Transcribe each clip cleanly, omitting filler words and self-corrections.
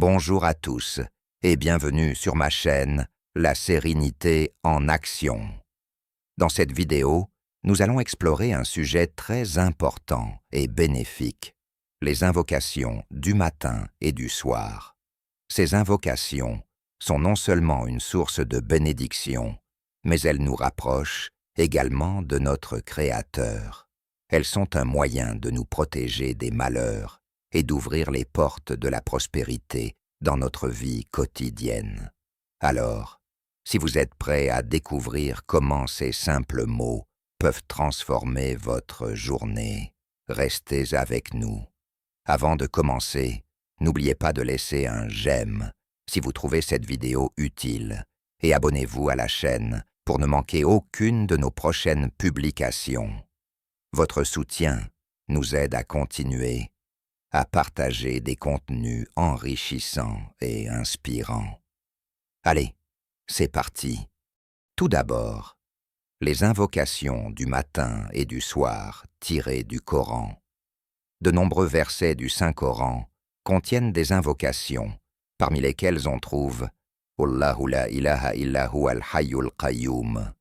Bonjour à tous et bienvenue sur ma chaîne La Sérénité en Action. Dans cette vidéo, nous allons explorer un sujet très important et bénéfique, les invocations du matin et du soir. Ces invocations sont non seulement une source de bénédiction, mais elles nous rapprochent également de notre Créateur. Elles sont un moyen de nous protéger des malheurs et d'ouvrir les portes de la prospérité dans notre vie quotidienne. Alors, si vous êtes prêts à découvrir comment ces simples mots peuvent transformer votre journée, restez avec nous. Avant de commencer, n'oubliez pas de laisser un j'aime si vous trouvez cette vidéo utile et abonnez-vous à la chaîne pour ne manquer aucune de nos prochaines publications. Votre soutien nous aide à continuer à partager des contenus enrichissants et inspirants. Allez, c'est parti. Tout d'abord, les invocations du matin et du soir tirées du Coran. De nombreux versets du Saint-Coran contiennent des invocations, parmi lesquelles on trouve « Allahu la ilaha illa huwa al-hayyul qayyum,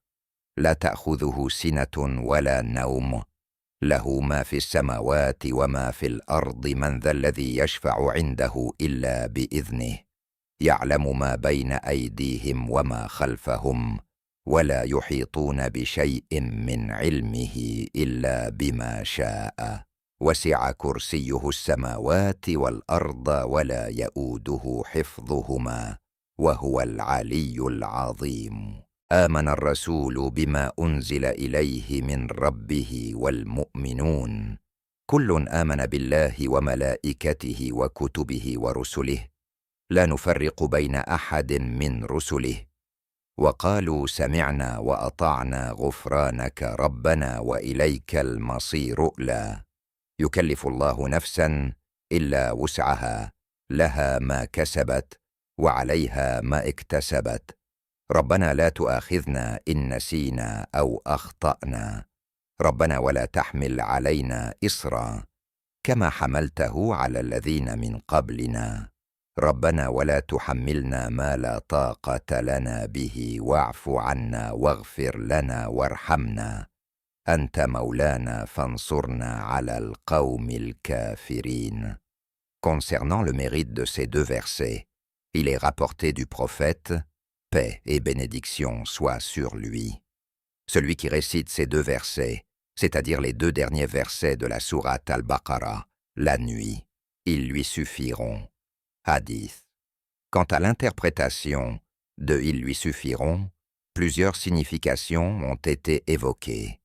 la ta'khudhuhu sinatun wa la naum ». له ما في السماوات وما في الأرض من ذا الذي يشفع عنده إلا بإذنه يعلم ما بين أيديهم وما خلفهم ولا يحيطون بشيء من علمه إلا بما شاء وسع كرسيه السماوات والأرض ولا يؤوده حفظهما وهو العلي العظيم آمن الرسول بما أنزل إليه من ربه والمؤمنون كل آمن بالله وملائكته وكتبه ورسله لا نفرق بين أحد من رسله وقالوا سمعنا وأطعنا غفرانك ربنا وإليك المصير لا يكلف الله نفسا إلا وسعها لها ما كسبت وعليها ما اكتسبت ربنا لا تؤاخذنا إن نسينا أو أخطأنا ربنا ولا تحمل علينا إصرا كما حملته على الذين من قبلنا ربنا ولا تحملنا ما لا طاقة لنا به واعف عنا واغفر لنا وارحمنا أنت مولانا فانصرنا على القوم الكافرين. Concernant le mérite de ces deux versets, il est rapporté du prophète paix et bénédiction soient sur lui. Celui qui récite ces deux versets, c'est-à-dire les deux derniers versets de la sourate Al-Baqarah, la nuit, ils lui suffiront. Hadith. Quant à l'interprétation de « ils lui suffiront », plusieurs significations ont été évoquées.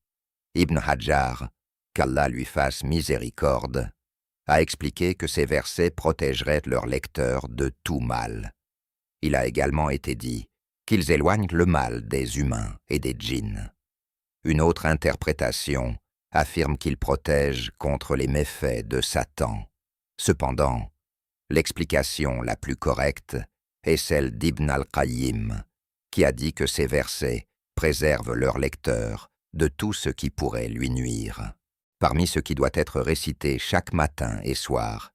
Ibn Hajar, qu'Allah lui fasse miséricorde, a expliqué que ces versets protégeraient leur lecteur de tout mal. Il a également été dit qu'ils éloignent le mal des humains et des djinns. Une autre interprétation affirme qu'ils protègent contre les méfaits de Satan. Cependant, l'explication la plus correcte est celle d'Ibn al-Qayyim, qui a dit que ces versets préservent leur lecteur de tout ce qui pourrait lui nuire. Parmi ce qui doit être récité chaque matin et soir,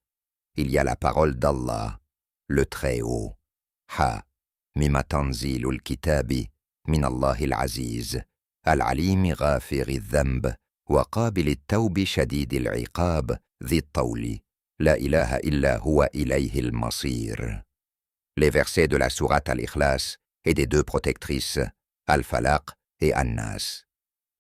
il y a la parole d'Allah, le Très-Haut. Ha مما تنزيل الكتاب من الله العزيز العليم غافر الذنب وقابل التوب شديد العقاب ذي الطول لا إله إلا هو إليه المصير. Les versets de la sourate Al-Ikhlas et des deux protectrices Al-Falaq et An-Nas.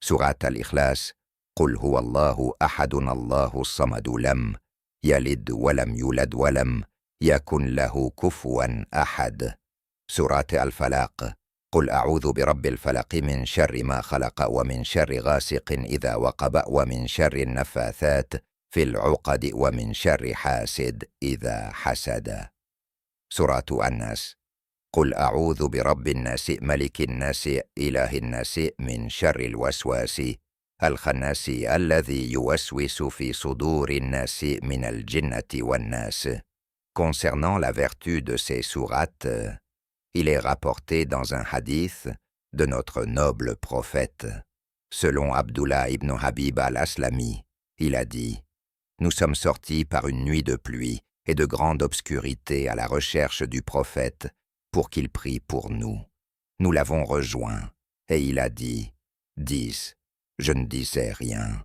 Sourate Al-Ikhlas قل هو الله أحد الله الصمد لم يلد ولم يولد ولم يكن له كفوا أحد. سورة الفلق قل أعوذ برب الفلق من شر ما خلق ومن شر غاسق إذا وقب ومن شر النفاثات في العقد ومن شر حاسد إذا حسد. سورة الناس قل أعوذ برب الناس ملك الناس إله الناس من شر الوسواس الخناس الذي يوسوس في صدور الناس من الجنة والناس. Concernant la vertu de ces sourates, il est rapporté dans un hadith de notre noble prophète. Selon Abdullah ibn Habib al-Aslami, il a dit « Nous sommes sortis par une nuit de pluie et de grande obscurité à la recherche du prophète pour qu'il prie pour nous. Nous l'avons rejoint, et il a dit, « 10, je ne disais rien. »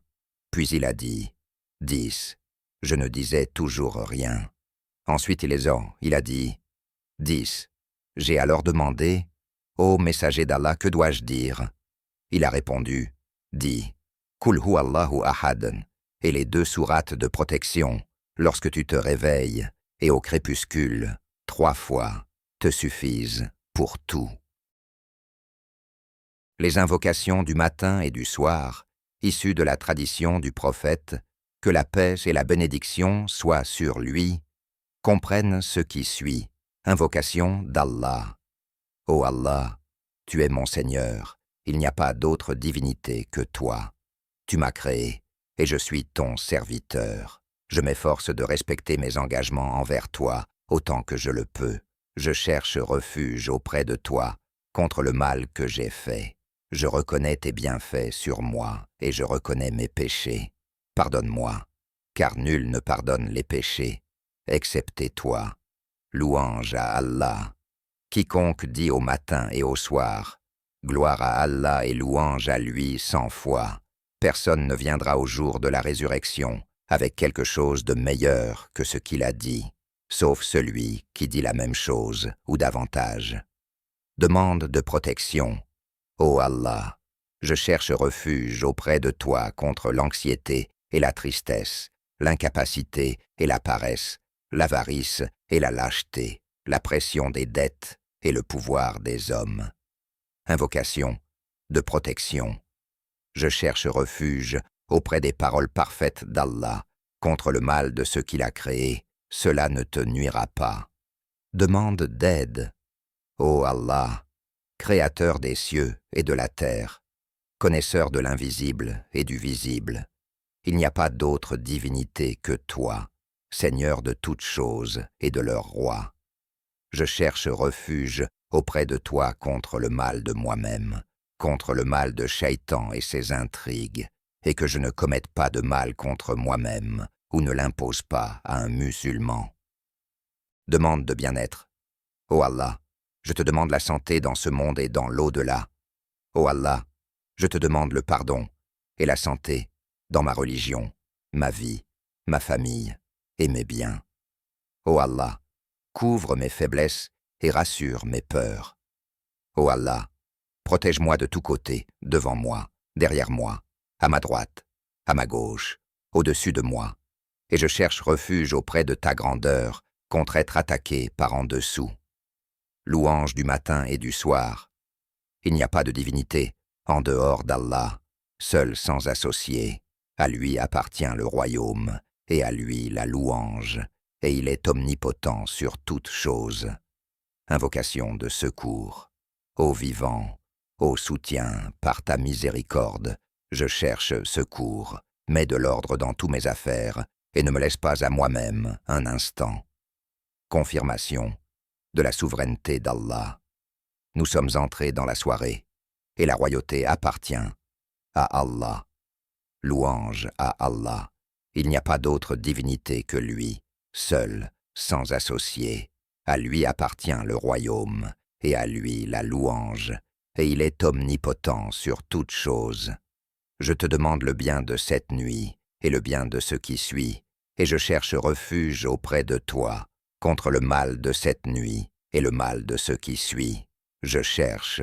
Puis il a dit, « 10, je ne disais toujours rien. » Ensuite il a dit, « 10. » J'ai alors demandé, « Ô messager d'Allah, que dois-je dire ?» Il a répondu, « Dis, Kul huwallahu ahad, et les 2 sourates de protection, lorsque tu te réveilles, et au crépuscule, 3 fois, te suffisent pour tout. » Les invocations du matin et du soir, issues de la tradition du prophète, que la paix et la bénédiction soient sur lui, comprennent ce qui suit. Invocation d'Allah. Ô Allah, tu es mon Seigneur, il n'y a pas d'autre divinité que toi. Tu m'as créé, et je suis ton serviteur. Je m'efforce de respecter mes engagements envers toi autant que je le peux. Je cherche refuge auprès de toi contre le mal que j'ai fait. Je reconnais tes bienfaits sur moi et je reconnais mes péchés. Pardonne-moi, car nul ne pardonne les péchés, excepté toi. Louange à Allah. Quiconque dit au matin et au soir, gloire à Allah et louange à lui 100 fois, personne ne viendra au jour de la résurrection avec quelque chose de meilleur que ce qu'il a dit, sauf celui qui dit la même chose ou davantage. Demande de protection. Ô Allah, je cherche refuge auprès de toi contre l'anxiété et la tristesse, l'incapacité et la paresse, l'avarice et la lâcheté, la pression des dettes et le pouvoir des hommes. Invocation de protection. Je cherche refuge auprès des paroles parfaites d'Allah contre le mal de ce qu'il a créé, cela ne te nuira pas. Demande d'aide. Ô Allah, créateur des cieux et de la terre, connaisseur de l'invisible et du visible, il n'y a pas d'autre divinité que toi, Seigneur de toutes choses et de leur roi. Je cherche refuge auprès de toi contre le mal de moi-même, contre le mal de Shaitan et ses intrigues, et que je ne commette pas de mal contre moi-même ou ne l'impose pas à un musulman. Demande de bien-être. Ô Allah, je te demande la santé dans ce monde et dans l'au-delà. Ô Allah, je te demande le pardon et la santé dans ma religion, ma vie, ma famille et mes biens. Ô Allah, couvre mes faiblesses et rassure mes peurs. Ô Allah, protège-moi de tous côtés, devant moi, derrière moi, à ma droite, à ma gauche, au-dessus de moi, et je cherche refuge auprès de ta grandeur contre être attaqué par en dessous. Louange du matin et du soir. Il n'y a pas de divinité en dehors d'Allah, seul sans associé. À lui appartient le royaume, et à lui la louange, et il est omnipotent sur toutes choses. Invocation de secours. Ô vivant, ô soutien, par ta miséricorde, je cherche secours, mets de l'ordre dans tous mes affaires, et ne me laisse pas à moi-même un instant. Confirmation de la souveraineté d'Allah. Nous sommes entrés dans la soirée, et la royauté appartient à Allah. Louange à Allah. Il n'y a pas d'autre divinité que lui, seul, sans associé. À lui appartient le royaume, et à lui la louange, et il est omnipotent sur toutes choses. Je te demande le bien de cette nuit, et le bien de ce qui suit, et je cherche refuge auprès de toi, contre le mal de cette nuit, et le mal de ce qui suit. Je cherche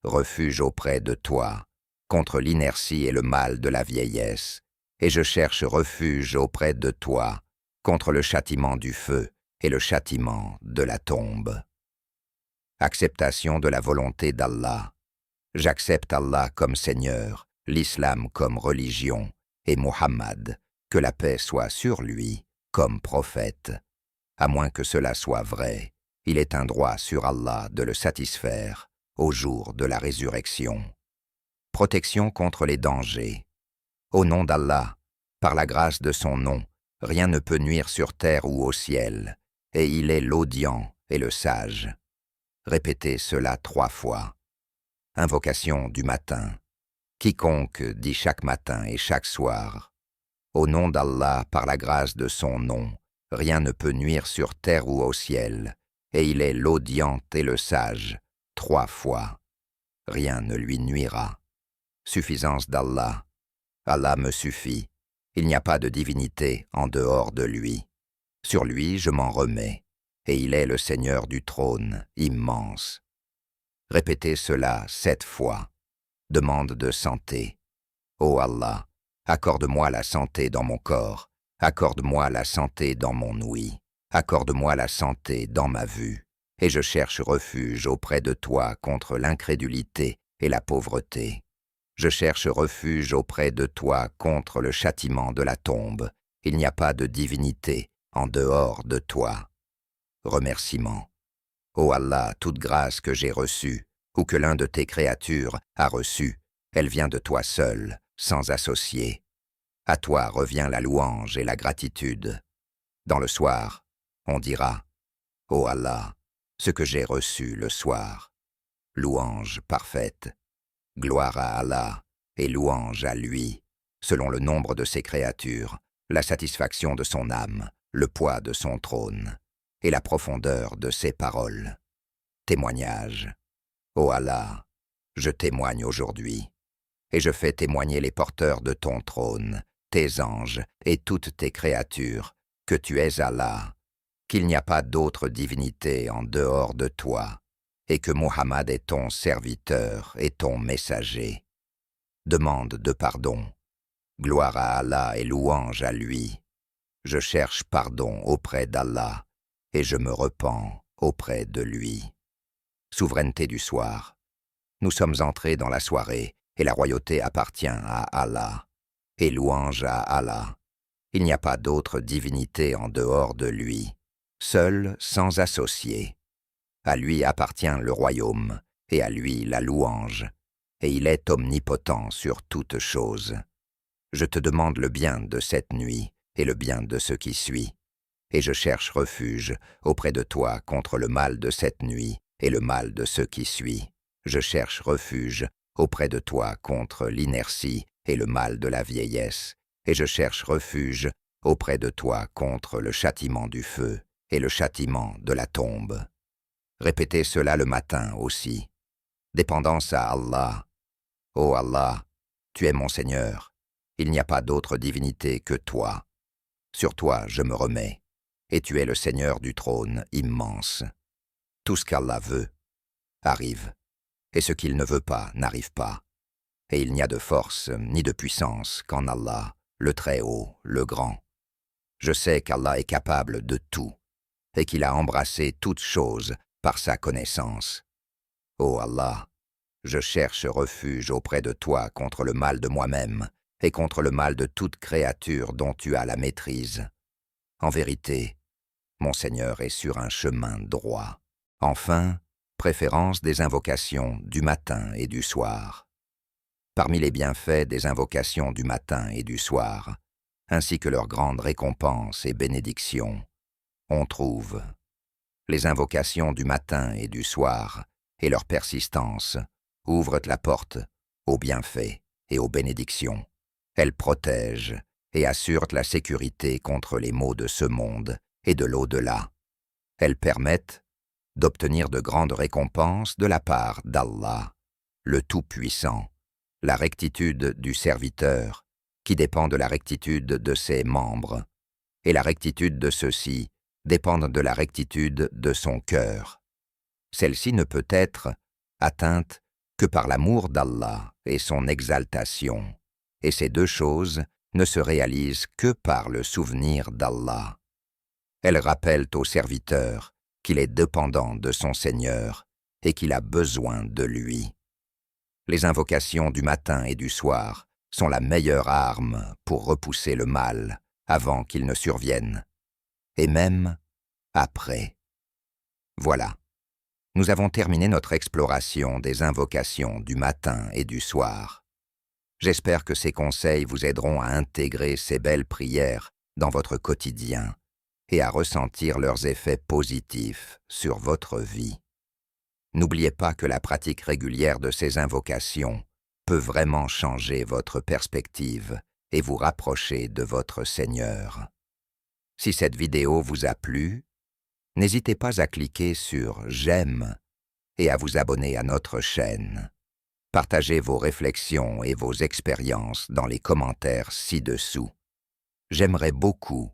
refuge auprès de toi, contre l'inertie et le mal de la vieillesse, et je cherche refuge auprès de toi, contre le châtiment du feu et le châtiment de la tombe. Acceptation de la volonté d'Allah. J'accepte Allah comme Seigneur, l'islam comme religion, et Muhammad, que la paix soit sur lui, comme prophète. À moins que cela soit vrai, il est un droit sur Allah de le satisfaire au jour de la résurrection. Protection contre les dangers. Au nom d'Allah, par la grâce de son nom, rien ne peut nuire sur terre ou au ciel, et il est l'audient et le sage. Répétez cela 3 fois. Invocation du matin. Quiconque dit chaque matin et chaque soir, au nom d'Allah, par la grâce de son nom, rien ne peut nuire sur terre ou au ciel, et il est l'audient et le sage, 3 fois. Rien ne lui nuira. Suffisance d'Allah. Allah me suffit. Il n'y a pas de divinité en dehors de lui. Sur lui je m'en remets, et il est le Seigneur du trône, immense. Répétez cela 7 fois. Demande de santé. Ô Allah, accorde-moi la santé dans mon corps, accorde-moi la santé dans mon ouïe, accorde-moi la santé dans ma vue, et je cherche refuge auprès de toi contre l'incrédulité et la pauvreté. Je cherche refuge auprès de toi contre le châtiment de la tombe. Il n'y a pas de divinité en dehors de toi. Remerciements. Ô Allah, toute grâce que j'ai reçue, ou que l'un de tes créatures a reçue, elle vient de toi seul, sans associé. À toi revient la louange et la gratitude. Dans le soir, on dira, ô Allah, ce que j'ai reçu le soir. Louange parfaite. Gloire à Allah et louange à lui, selon le nombre de ses créatures, la satisfaction de son âme, le poids de son trône, et la profondeur de ses paroles. Témoignage. Ô Allah, je témoigne aujourd'hui, et je fais témoigner les porteurs de ton trône, tes anges et toutes tes créatures, que tu es Allah, qu'il n'y a pas d'autre divinité en dehors de toi, et que Muhammad est ton serviteur et ton messager. Demande de pardon. Gloire à Allah et louange à lui. Je cherche pardon auprès d'Allah, et je me repens auprès de lui. Souveraineté du soir. Nous sommes entrés dans la soirée, et la royauté appartient à Allah. Et louange à Allah. Il n'y a pas d'autre divinité en dehors de lui, seul sans associé. À lui appartient le royaume, et à lui la louange, et il est omnipotent sur toutes choses. Je te demande le bien de cette nuit, et le bien de ce qui suit, et je cherche refuge auprès de toi contre le mal de cette nuit, et le mal de ce qui suit. Je cherche refuge auprès de toi contre l'inertie et le mal de la vieillesse, et je cherche refuge auprès de toi contre le châtiment du feu et le châtiment de la tombe. Répétez cela le matin aussi. Dépendance à Allah. Ô Allah, tu es mon Seigneur. Il n'y a pas d'autre divinité que toi. Sur toi je me remets, et tu es le Seigneur du trône immense. Tout ce qu'Allah veut arrive, et ce qu'il ne veut pas n'arrive pas. Et il n'y a de force ni de puissance qu'en Allah, le Très-Haut, le Grand. Je sais qu'Allah est capable de tout, et qu'il a embrassé toutes choses par sa connaissance. Ô Allah, je cherche refuge auprès de toi contre le mal de moi-même et contre le mal de toute créature dont tu as la maîtrise. En vérité, mon Seigneur est sur un chemin droit. Enfin, préférence des invocations du matin et du soir. Parmi les bienfaits des invocations du matin et du soir, ainsi que leurs grandes récompenses et bénédictions, on trouve les invocations du matin et du soir et leur persistance ouvrent la porte aux bienfaits et aux bénédictions. Elles protègent et assurent la sécurité contre les maux de ce monde et de l'au-delà. Elles permettent d'obtenir de grandes récompenses de la part d'Allah, le Tout-Puissant, la rectitude du serviteur, qui dépend de la rectitude de ses membres, et la rectitude de ceux-ci dépendent de la rectitude de son cœur. Celle-ci ne peut être atteinte que par l'amour d'Allah et son exaltation, et ces deux choses ne se réalisent que par le souvenir d'Allah. Elles rappellent au serviteur qu'il est dépendant de son Seigneur et qu'il a besoin de lui. Les invocations du matin et du soir sont la meilleure arme pour repousser le mal avant qu'il ne survienne, et même après. Voilà, nous avons terminé notre exploration des invocations du matin et du soir. J'espère que ces conseils vous aideront à intégrer ces belles prières dans votre quotidien et à ressentir leurs effets positifs sur votre vie. N'oubliez pas que la pratique régulière de ces invocations peut vraiment changer votre perspective et vous rapprocher de votre Seigneur. Si cette vidéo vous a plu, n'hésitez pas à cliquer sur « J'aime » et à vous abonner à notre chaîne. Partagez vos réflexions et vos expériences dans les commentaires ci-dessous. J'aimerais beaucoup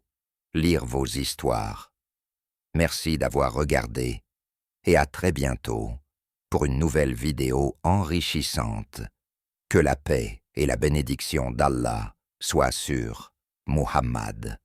lire vos histoires. Merci d'avoir regardé et à très bientôt pour une nouvelle vidéo enrichissante. Que la paix et la bénédiction d'Allah soient sur Muhammad.